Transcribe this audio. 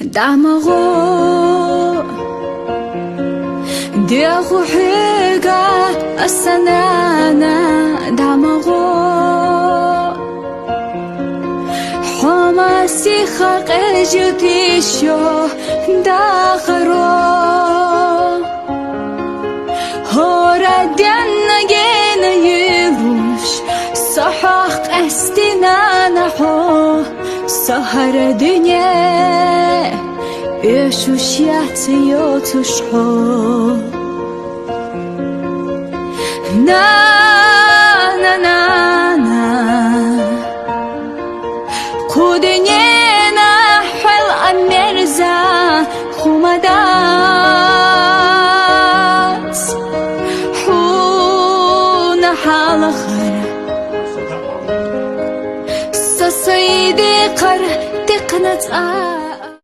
دعمغو ديخو حيقا السنانا دعمغو حماسي خلق جتيشو داخرو هورا دينا جينا يروش صحاق استنا نحو سهر dünya üşüş yatıyor tuşho na na na na kudyena hal amerza khumadat huna halakhar سيدي قر تقنت